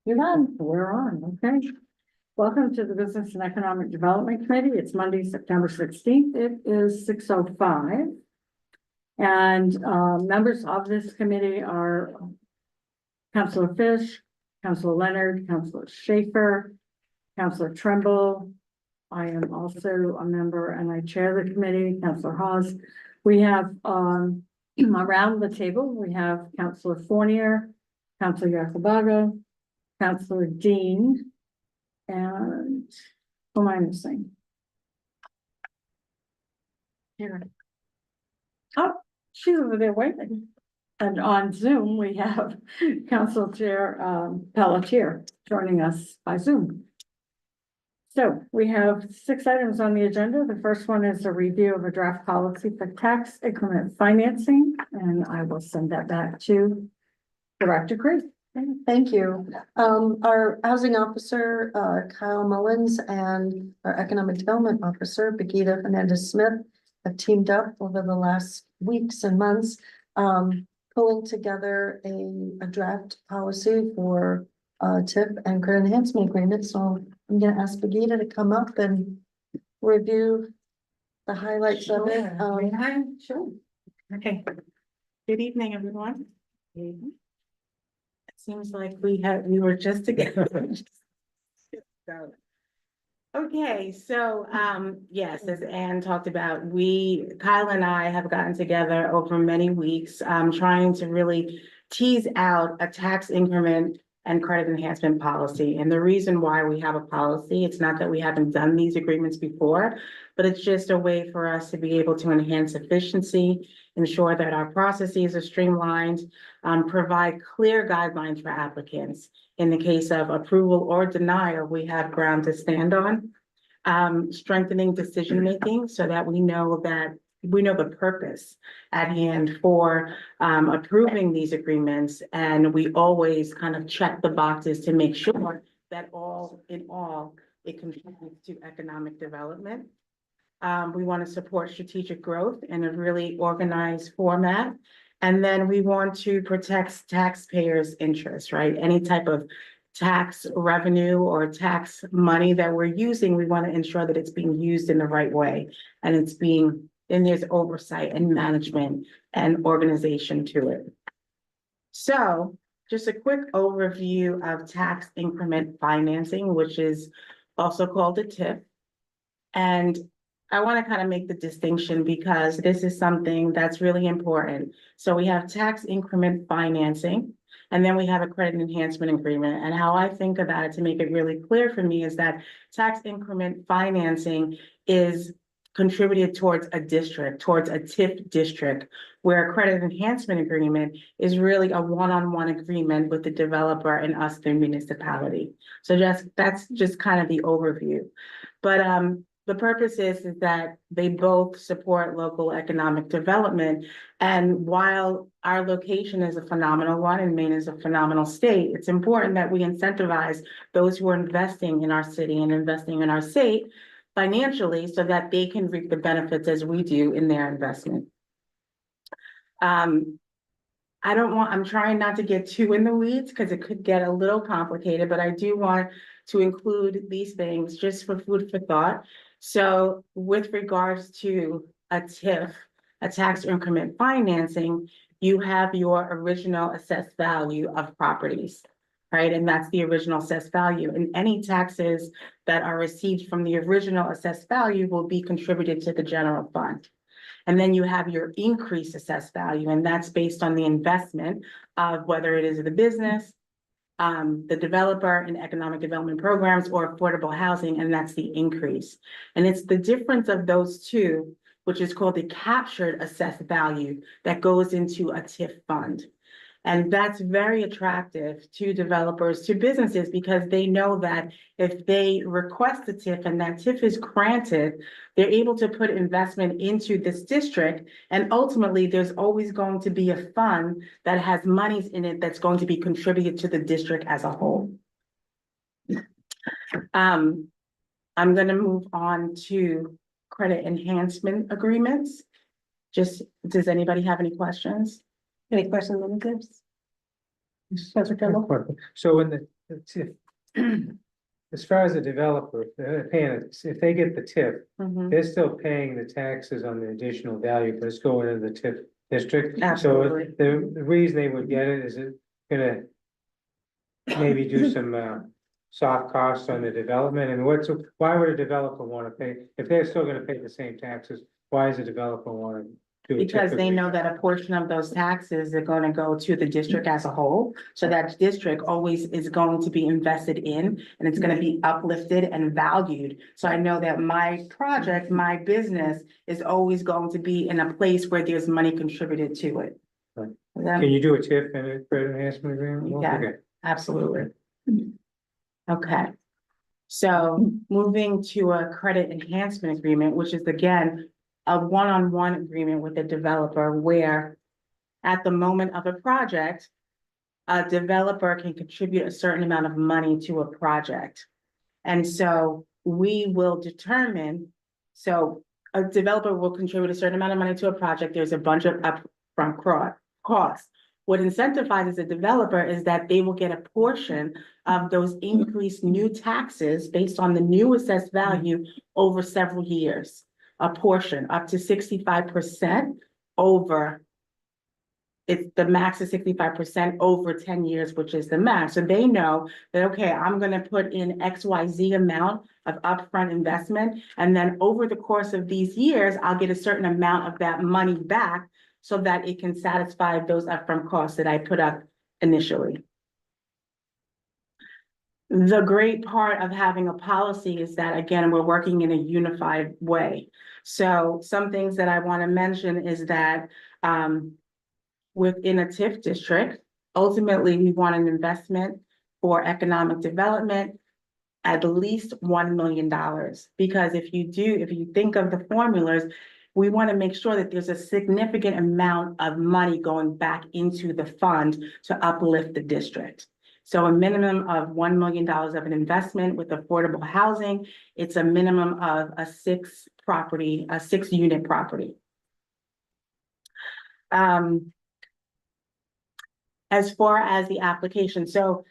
You're on, we're on, okay. Welcome to the Business and Economic Development Committee. It's Monday, September 16th. It is 6:05. And members of this committee are Councilor Fish, Councilor Leonard, Councilor Schaefer, Councilor Tremble. I am also a member and I chair the committee, Councilor Hawes. We have around the table, we have Councilor Fournier, Councilor Yacobago, Councilor Dean, and who am I missing? Here. Oh, she's over there waiting. And on Zoom, we have Council Chair Pelletier joining us by Zoom. So we have 6 items on the agenda. The first one is a review of a draft policy for tax increment financing, and I will send that back to Director Creed. Thank you. Our housing officer, Kyle Mullins, and our economic development officer, Begita Fernandez Smith, have teamed up over the last weeks and months, pulling together a draft policy for TIF and credit enhancement agreement. So I'm going to ask Begita to come up and review the highlights of it. Sure. Okay. Good evening, everyone. It seems like we were just together. Okay, so yes, as Anne talked about, Kyle and I have gotten together over many weeks, trying to really tease out a tax increment and credit enhancement policy. And the reason why we have a policy, it's not that we haven't done these agreements before, but it's just a way for us to be able to enhance efficiency, ensure that our processes are streamlined, provide clear guidelines for applicants. In the case of approval or denial, we have ground to stand on, strengthening decision-making so that we know the purpose at hand for approving these agreements. And we always kind of check the boxes to make sure that all in all, it contributes to economic development. We want to support strategic growth in a really organized format. And then we want to protect taxpayers' interests, right? Any type of tax revenue or tax money that we're using, we want to ensure that it's being used in the right way. And there's oversight and management and organization to it. So just a quick overview of tax increment financing, which is also called a TIF. And I want to kind of make the distinction because this is something that's really important. So we have tax increment financing, and then we have a credit enhancement agreement. And how I think about it to make it really clear for me is that tax increment financing is contributed towards a district, towards a TIF district, where a credit enhancement agreement is really a one-on-one agreement with the developer and us, the municipality. So that's just kind of the overview. But the purpose is that they both support local economic development. And while our location is a phenomenal one and Maine is a phenomenal state, it's important that we incentivize those who are investing in our city and investing in our state financially so that they can reap the benefits as we do in their investment. I'm trying not to get too in the weeds because it could get a little complicated, but I do want to include these things just for food for thought. So with regards to a TIF, a tax increment financing, you have your original assessed value of properties, right? And that's the original assessed value. And any taxes that are received from the original assessed value will be contributed to the general fund. And then you have your increased assessed value, and that's based on the investment of whether it is the business, the developer in economic development programs or affordable housing, and that's the increase. And it's the difference of those two, which is called the captured assessed value, that goes into a TIF fund. And that's very attractive to developers, to businesses, because they know that if they request a TIF and that TIF is granted, they're able to put investment into this district. And ultimately, there's always going to be a fund that has monies in it that's going to be contributed to the district as a whole. I'm going to move on to credit enhancement agreements. Does anybody have any questions? Any questions on this? So in the TIF. As far as the developer, if they're paying it, if they get the TIF, Mhm. they're still paying the taxes on the additional value, but it's going into the TIF district. Absolutely. So the reason they would get it is it gonna maybe do some soft costs on the development, and why would a developer wanna pay, if they're still gonna pay the same taxes, why does a developer wanna do a TIF? Because they know that a portion of those taxes are gonna go to the district as a whole. So that district always is going to be invested in, and it's gonna be uplifted and valued. So I know that my project, my business is always going to be in a place where there's money contributed to it. Right. Then- Can you do a TIF and a credit enhancement agreement? You can. Okay. Absolutely. Okay. So moving to a credit enhancement agreement, which is again, a one-on-one agreement with the developer where at the moment of a project, a developer can contribute a certain amount of money to a project. And so we will determine, so a developer will contribute a certain amount of money to a project. There's a bunch of upfront costs. What incentivizes a developer is that they will get a portion of those increased new taxes based on the new assessed value over several years. A portion up to 65% over. It's the max is 65% over 10 years, which is the max. So they know that, okay, I'm gonna put in XYZ amount of upfront investment. And then over the course of these years, I'll get a certain amount of that money back so that it can satisfy those upfront costs that I put up initially. The great part of having a policy is that, again, we're working in a unified way. So some things that I want to mention is that within a TIF district, ultimately, we want an investment for economic development at least $1 million. Because if you think of the formulas, we want to make sure that there's a significant amount of money going back into the fund to uplift the district. So a minimum of $1 million of an investment with affordable housing. It's a minimum of a 6-unit property. As far as the application, so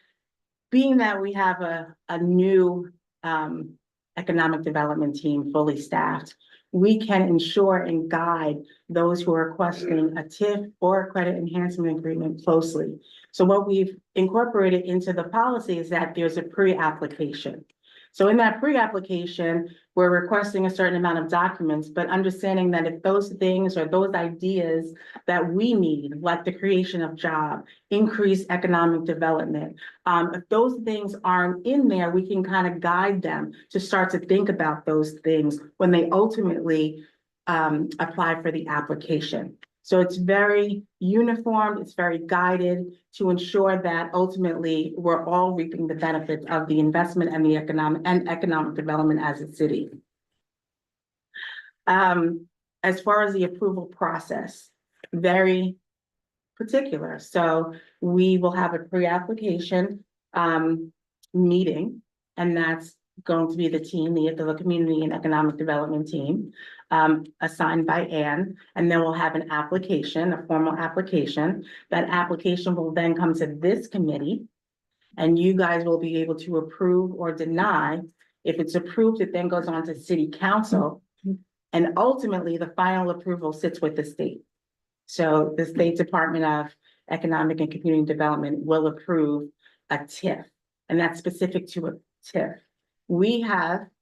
being that we have a new economic development team fully staffed, we can ensure and guide those who are requesting a TIF or a credit enhancement agreement closely. So what we've incorporated into the policy is that there's a pre-application. So in that pre-application, we're requesting a certain amount of documents, but understanding that if those things or those ideas that we need, like the creation of job, increased economic development, if those things aren't in there, we can kind of guide them to start to think about those things when they ultimately apply for the application. So it's very uniform, it's very guided to ensure that ultimately we're all reaping the benefits of the investment and the economic development as a city. As far as the approval process, very particular. So we will have a pre-application meeting, and that's going to be the team, the community and economic development team, assigned by Ann, and then we'll have an application, a formal application. That application will then come to this committee, and you guys will be able to approve or deny. If it's approved, it then goes on to city council, and ultimately the final approval sits with the state. So the State Department of Economic and Community Development will approve a TIF, and that's specific to a TIF. We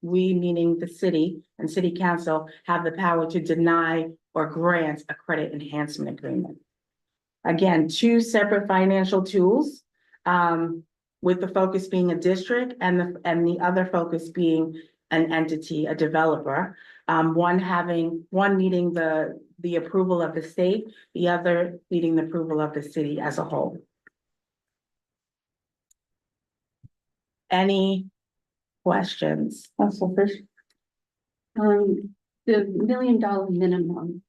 meaning the city and city council, have the power to deny or grant a credit enhancement agreement. Again, 2 separate financial tools, with the focus being a district and the other focus being an entity, a developer. One needing the approval of the state, the other needing the approval of the city as a whole. Any questions? Council Fish. The $1 million minimum,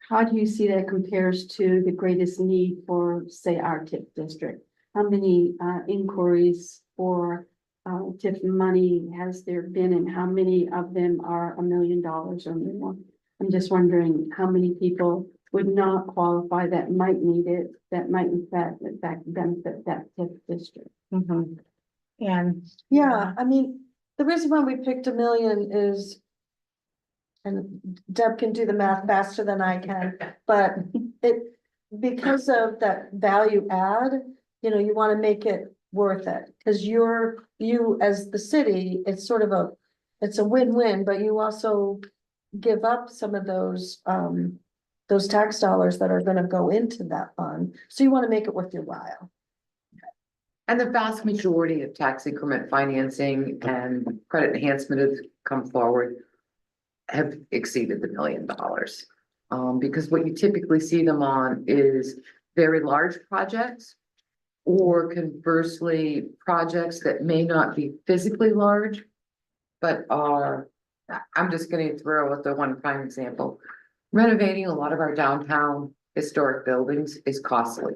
how do you see that compares to the greatest need for, say, our TIF district? How many inquiries for TIF money has there been, and how many of them are $1 million or more? I'm just wondering how many people would not qualify, that might need it, that might in fact benefit that TIF district. Mhm. And. Yeah, I mean, the reason why we picked 1 million is. And Deb can do the math faster than I can, but it, because of that value add, you wanna make it worth it. Cause you as the city, it's sort of it's a win-win, but you also give up some of those tax dollars that are gonna go into that fund. So you wanna make it worth your while. And the vast majority of tax increment financing and credit enhancement have come forward have exceeded the $1 million. Because what you typically see them on is very large projects, or conversely, projects that may not be physically large, but are, I'm just gonna throw out the one prime example. Renovating a lot of our downtown historic buildings is costly.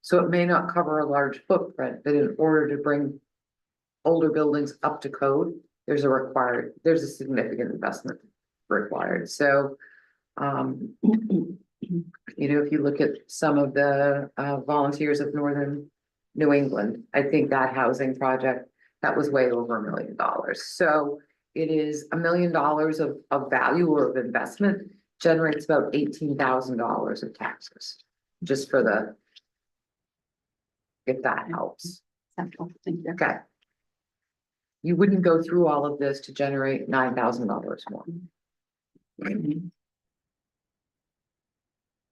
So it may not cover a large footprint, but in order to bring older buildings up to code, there's a significant investment required. So, if you look at some of the volunteers of Northern New England, I think that housing project, that was way over $1 million. So it is $1 million of value or of investment generates about $18,000 of taxes, just for the, if that helps. Central, thank you. Okay. You wouldn't go through all of this to generate $9,000 more.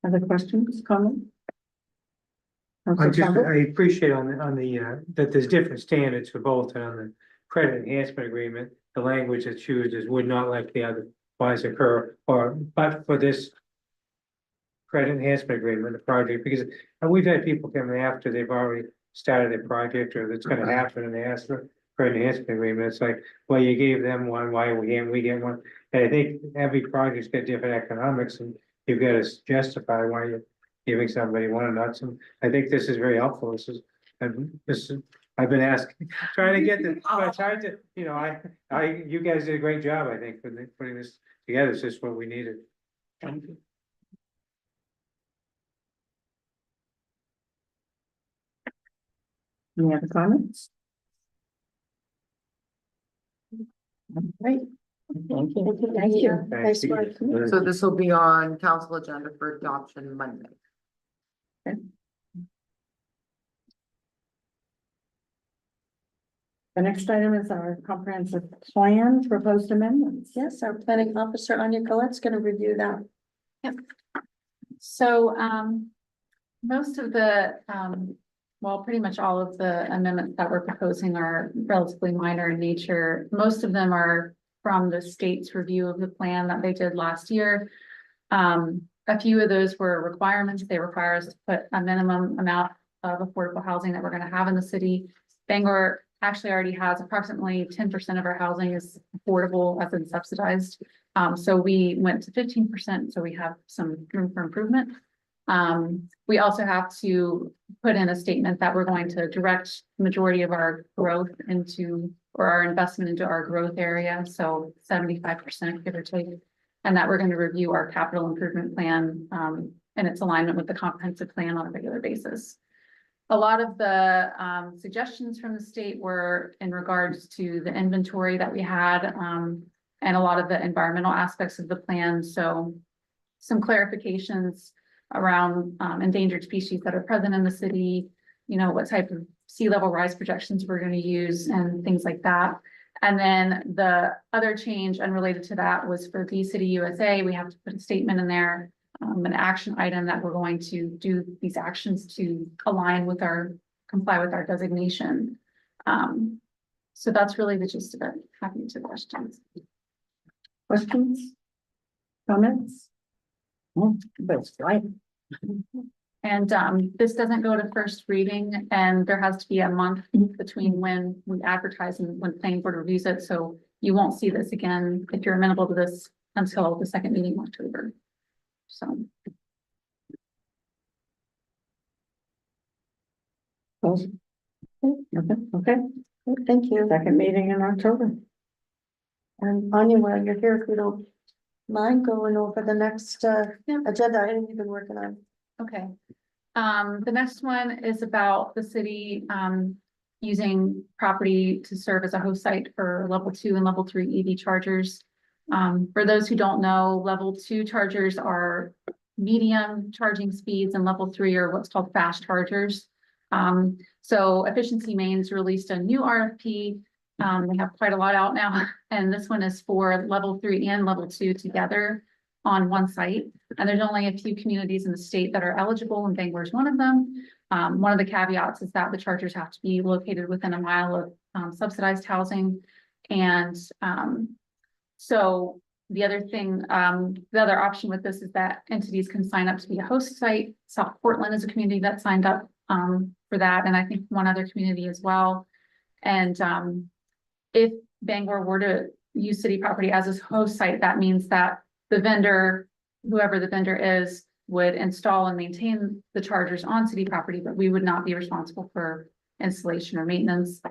Other questions, comments? I appreciate on the, that there's different standards for both, and on the credit enhancement agreement, the language that's used is would not like the otherwise occur, but for this credit enhancement agreement, the project, because we've had people come after they've already started a project, or that's gonna happen, and they ask for credit enhancement agreement. It's like, well, you gave them one, why we get one? And I think every project's got different economics, and you've got to justify why you're giving somebody one or not some. I think this is very helpful. I've been asking, trying to get this, but it's hard to, you guys did a great job, I think, for putting this together. It's just what we needed. Thank you. Any other comments? Great. Thank you. Thank you. Nice work. So this will be on council agenda for adoption Monday. The next item is our comprehensive plan proposed amendments. Yes, our planning officer, Anya Colette's gonna review that. So, most of the, well, pretty much all of the amendments that we're proposing are relatively minor in nature. Most of them are from the state's review of the plan that they did last year. A few of those were requirements. They require us to put a minimum amount of affordable housing that we're gonna have in the city. Bangor actually already has approximately 10% of our housing is affordable as in subsidized. So we went to 15%, so we have some room for improvement. We also have to put in a statement that we're going to direct the majority of our growth into, or our investment into our growth area, so 75%, give or take. And that we're going to review our capital improvement plan, and its alignment with the comprehensive plan on a regular basis. A lot of the suggestions from the state were in regards to the inventory that we had, and a lot of the environmental aspects of the plan. So some clarifications around endangered species that are present in the city, what type of sea level rise projections we're going to use and things like that. And then the other change unrelated to that was for Bee City USA, we have to put a statement in there, an action item that we're going to do these actions to align with comply with our designation. So that's really the gist of it. Happy to questions. Questions? Comments? That's right. And this doesn't go to first reading, and there has to be a month between when we advertise and when planning board reviews it. So you won't see this again if you're amenable to this until the second meeting in October. So. Okay, Thank you. second meeting in October. And Anya, while you're here, if we don't mind going over the next agenda item you've been working on? Okay. The next one is about the city, using property to serve as a host site for level 2 and level 3 EV chargers. For those who don't know, level 2 chargers are medium charging speeds and level 3 are what's called fast chargers. So Efficiency Main's released a new RFP. They have quite a lot out now, and this one is for level 3 and level 2 together on one site. And there's only a few communities in the state that are eligible, and Bangor is one of them. One of the caveats is that the chargers have to be located within a mile of subsidized housing. And so the other thing, the other option with this is that entities can sign up to be a host site. South Portland is a community that signed up for that, and I think one other community as well. And if Bangor were to use city property as a host site, that means that the vendor, whoever the vendor is, would install and maintain the chargers on city property, but we would not be responsible for installation or maintenance.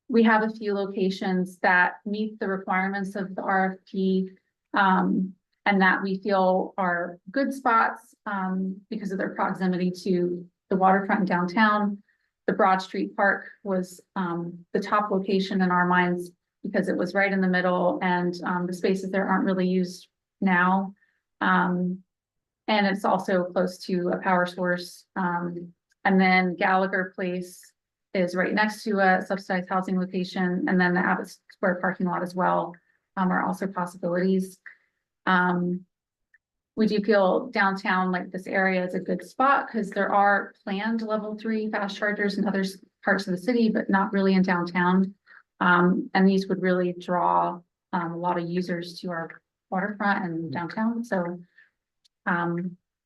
We have a few locations that meet the requirements of the RFP, and that we feel are good spots because of their proximity to the waterfront and downtown. The Broad Street Park was the top location in our minds because it was right in the middle, and the spaces there aren't really used now. And it's also close to a power source. And then Gallagher Place is right next to a subsidized housing location, and then the Abbott Square parking lot as well are also possibilities. We do feel downtown, like this area is a good spot because there are planned level 3 fast chargers in other parts of the city, but not really in downtown. And these would really draw a lot of users to our waterfront and downtown. So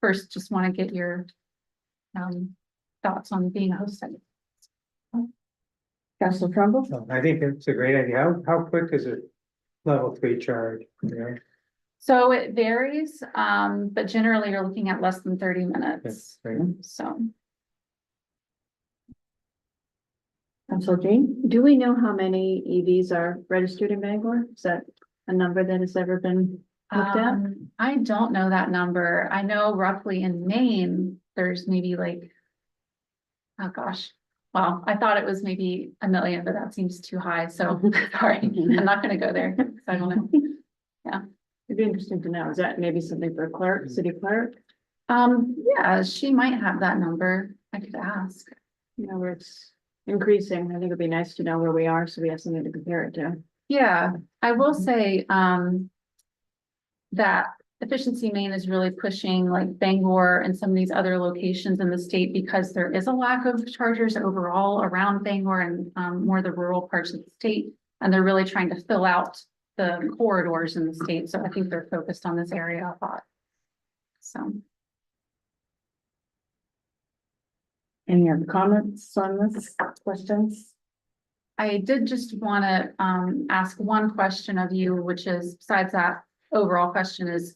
first, just want to get your thoughts on being a host site. Council Trumbull? So I think it's a great idea. How quick is a level 3 charge? You know? So it varies, but generally you're looking at less than 30 minutes. Right. So Council Jean? Do we know how many EVs are registered in Bangor? Is that a number that has ever been looked at? I don't know that number. I know roughly in Maine, there's maybe like, oh gosh. Well, I thought it was maybe 1 million, but that seems too high. So sorry, I'm not gonna go there. 'Cause I don't know. It'd be interesting to know. Is that maybe something for a clerk, city clerk? Yeah, she might have that number. I could ask. You know, where it's increasing. I think it'd be nice to know where we are, so we have something to compare it to. Yeah, I will say, that Efficiency Maine is really pushing like Bangor and some of these other locations in the state because there is a lack of chargers overall around Bangor and more the rural parts of the state. And they're really trying to fill out the corridors in the state. So I think they're focused on this area a lot. So. Any other comments on this, questions? I did just want to ask one question of you, which is besides that overall question is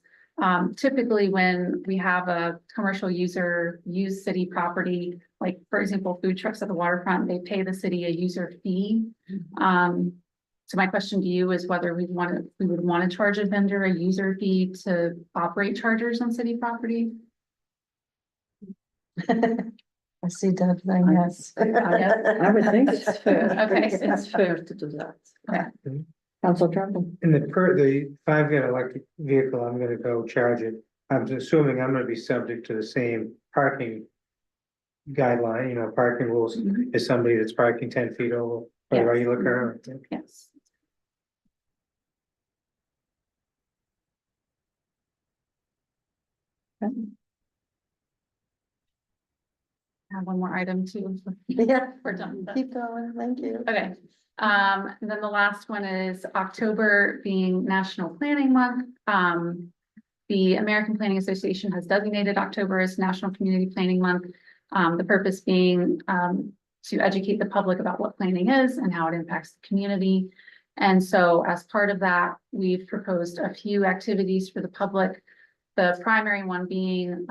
typically when we have a commercial user use city property, like for example, food trucks at the waterfront, they pay the city a user fee. So my question to you is whether we would want to charge a vendor a user fee to operate chargers on city property. I see Doug saying yes. I would think It's fair. Okay. It's fair to do that. Council Trumbull? In if I've got an electric vehicle, I'm gonna go charge it. I'm assuming I'm gonna be subject to the same parking guideline, parking rules as somebody that's parking 10 feet over for a Yes. regular car. Yes. I have one more item too. Yeah, We're done. keep going, thank you. Okay, and then the last one is October being National Planning Month. The American Planning Association has designated October as National Community Planning Month. The purpose being to educate the public about what planning is and how it impacts the community. And so as part of that, we've proposed a few activities for the public. The primary one being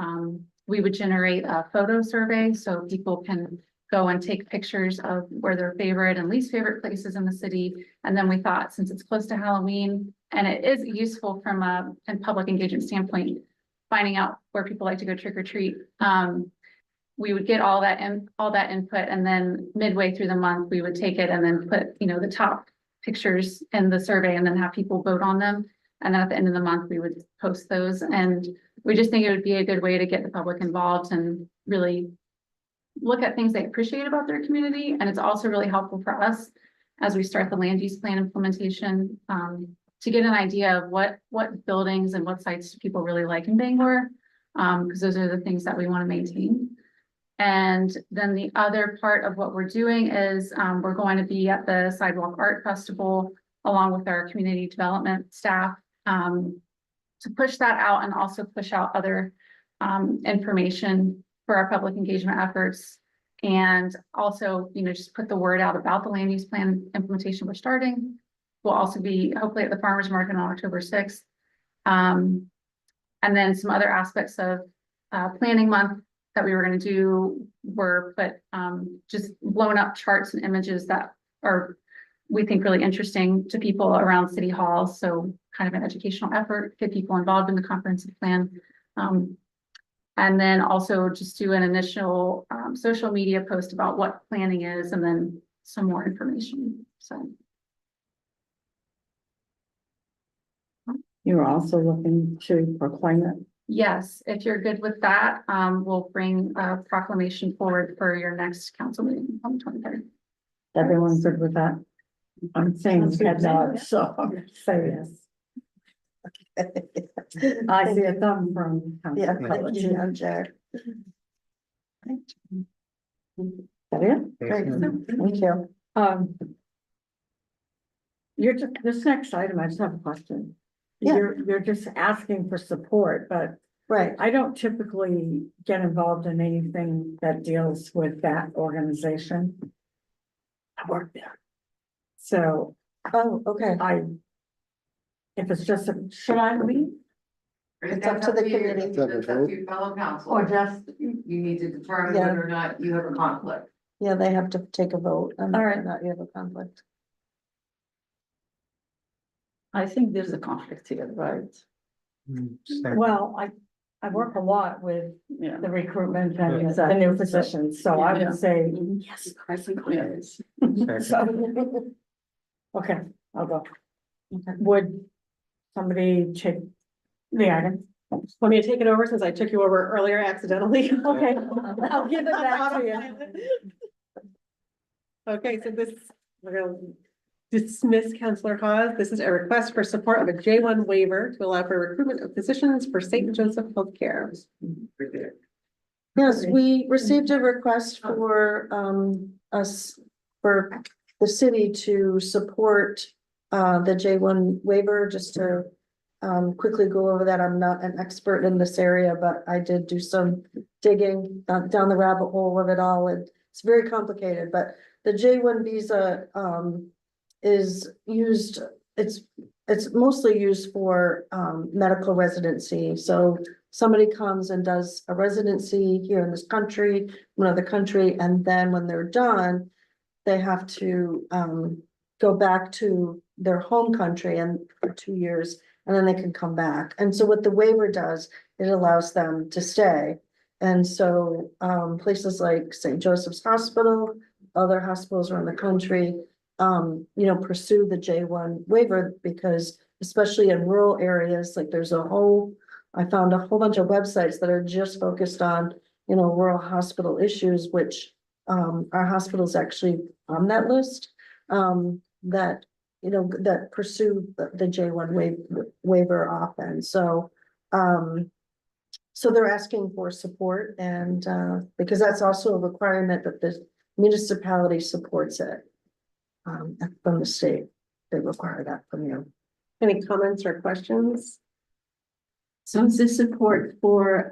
we would generate a photo survey so people can go and take pictures of where their favorite and least favorite places in the city. And then we thought, since it's close to Halloween, and it is useful from a public engagement standpoint, finding out where people like to go trick or treat. We would get all that input, and then midway through the month, we would take it and then put, the top pictures in the survey and then have people vote on them. And then at the end of the month, we would post those, and we just think it would be a good way to get the public involved and really look at things they appreciate about their community. And it's also really helpful for us as we start the land use plan implementation, to get an idea of what buildings and what sites people really like in Bangor, because those are the things that we want to maintain. And then the other part of what we're doing is, we're going to be at the Sidewalk Art Festival along with our community development staff, to push that out and also push out other information for our public engagement efforts. And also, just put the word out about the land use plan implementation we're starting. We'll also be hopefully at the farmer's market on October 6th. And then some other aspects of planning month that we were going to do were put just blown up charts and images that are, we think, really interesting to people around City Hall. So kind of an educational effort, get people involved in the comprehensive plan. And then also just do an initial social media post about what planning is, and then some more information. So. You're also looking to proclaim it. Yes, if you're good with that, we'll bring a proclamation forward for your next council meeting on the 23rd. Everyone's good with that? I'm saying Sounds good head to me. nod, so say yes. I see a thumb from. Yeah, Councilor thank you, Madam Chair. Is that it? Great, thank you. You're just, this next item, I just have a question. Yeah. You're just asking for support, but Right, I don't typically get involved in anything that deals with that organization. I work there. So oh, okay, if it's just, should I leave It's up to the committee. It's up to your fellow council. or just? You need to determine Yeah. whether or not you have a conflict. yeah, they have to take a vote on All whether right. or not you have a conflict. I think there's a conflict here, right? Well, I work a lot with Yeah. the recruitment and the Exactly. new positions, so I Yeah. would say, Yes, I think there is. so. Okay, I'll go. Okay. Would somebody take the item? Want me to take it over since I took you over earlier accidentally? Okay, I'll give it back to you. Okay, so this, we're gonna dismiss Counselor Hawes. This is a request for support of a J1 waiver to allow for recruitment of physicians for St. Joseph Healthcare. Yes, we received a request for us, for the city to support the J1 waiver, just to quickly go over that. I'm not an expert in this area, but I did do some digging down the rabbit hole of it all, and it's very complicated, but the J1 visa is used, it's mostly used for medical residency. So somebody comes and does a residency here in this country, another country, and then when they're done, they have to go back to their home country and for 2 years, and then they can come back. And so what the waiver does, it allows them to stay. And so places like St. Joseph's Hospital, other hospitals around the country, pursue the J1 waiver, because especially in rural areas, like I found a whole bunch of websites that are just focused on, rural hospital issues, which our hospitals actually on that list, that pursue the J1 waiver often. So, so they're asking for support, and because that's also a requirement that the municipality supports it. From the state, they require that from you. Any comments or questions? So is this support for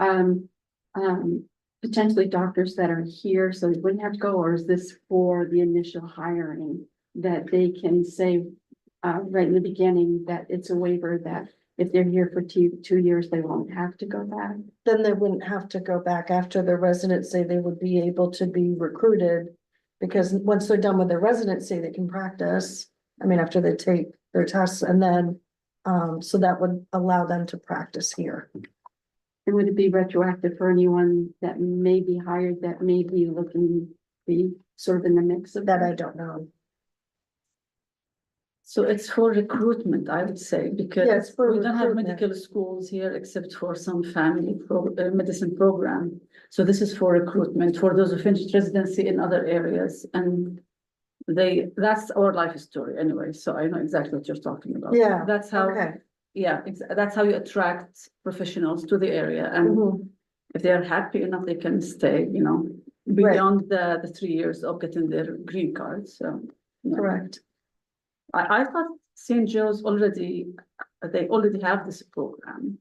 potentially doctors that are here, so they wouldn't have to go, or is this for the initial hiring? That they can say right in the beginning that it's a waiver that if they're here for 2 years, they won't have to go back? Then they wouldn't have to go back after their residency, they would be able to be recruited. Because once they're done with their residency, they can practice, after they take their tests, and then So that would allow them to practice here. And would it be retroactive for anyone that may be hired, that may be looking, be sort of in the mix of That I don't know. So it's for recruitment, I would say, Yes, because for we don't have recruitment. medical schools here except for some medicine program. So this is for recruitment, for those who finished residency in other areas, and that's our life story anyway, so I know exactly what you're talking about. Yeah, That's how, Okay. yeah, that's how you attract professionals to the area, and Mhm. if they are happy enough, they can stay, Right. beyond the 3 years of getting their green card, so. yeah. Correct. I thought St. Joe's they already have this program.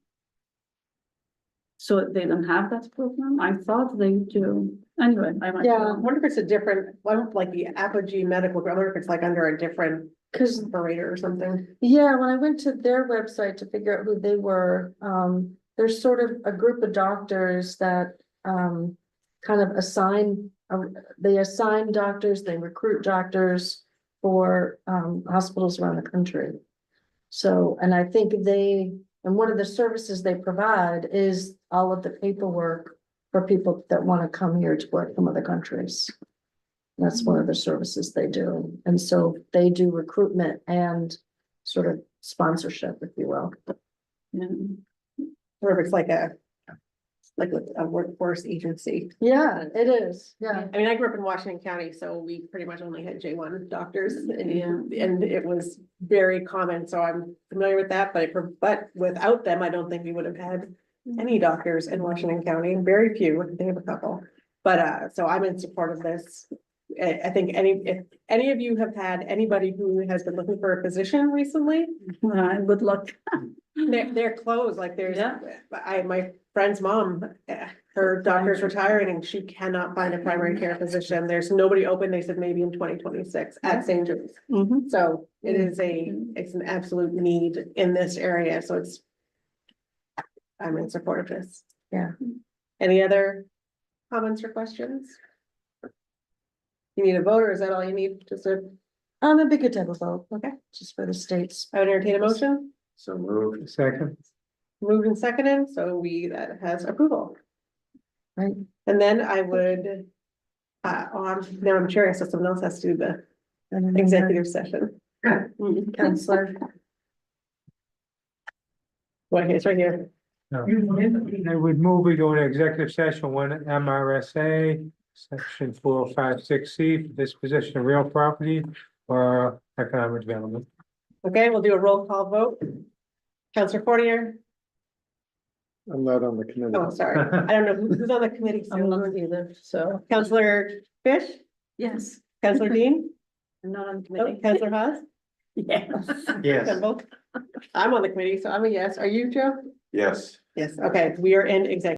So they don't have that program? I thought they do. Anyway, I might. be Yeah. I wrong. wonder if it's a different, one like the Apogee Medical, I wonder if it's like under a different Cause operator or something. yeah, when I went to their website to figure out who they were, there's sort of a group of doctors that, kind of they assign doctors, they recruit doctors for, hospitals around the country. So, and I think and one of the services they provide is all of the paperwork for people that want to come here to work from other countries. That's one of the services they do. And so they do recruitment and sort of sponsorship, if you will. Yeah. Or if it's like a workforce agency. Yeah, it is. Yeah. I mean, I grew up in Washington County, so we pretty much only had J1 doctors and it was very common, so I'm familiar with that, but without them, I don't think we would have had any doctors in Washington County, very few, they have a couple. But, so I'm in support of this. I think if any of you have had anybody who has been looking for a position recently, Good luck. they're closed, like there's, Yeah. my friend's mom, her doctor's retiring and she cannot find a primary care physician. There's nobody open. They said maybe in 2026 at St. Joe's. So it's an absolute need in this area. So I'm in support of this. Yeah. Any other comments or questions? You need a vote, or is that all you need? Just It'd be good to have a vote. Okay. Just for the states. I would entertain a motion. So moved. Second. Moved and seconded, so that has approval. Right. And then I would, now I'm curious, so someone else has to do the executive session. Counselor. Well, it's right here. No. I would move we go into executive session 1 MRSA, section 4056C, for disposition of real property or economic development. Okay, we'll do a roll call vote. Counselor Fortier, I'm not on the committee. oh, sorry, I don't know who's on the committee. I'm not either, so. Counselor Fish, Yes. Counselor Dean, I'm not on the oh, committee. Counselor Haas. Yes. Yes. Campbell. I'm on the committee, so I'm a yes. Are you, Joe? Yes. Yes, okay, we are in executive.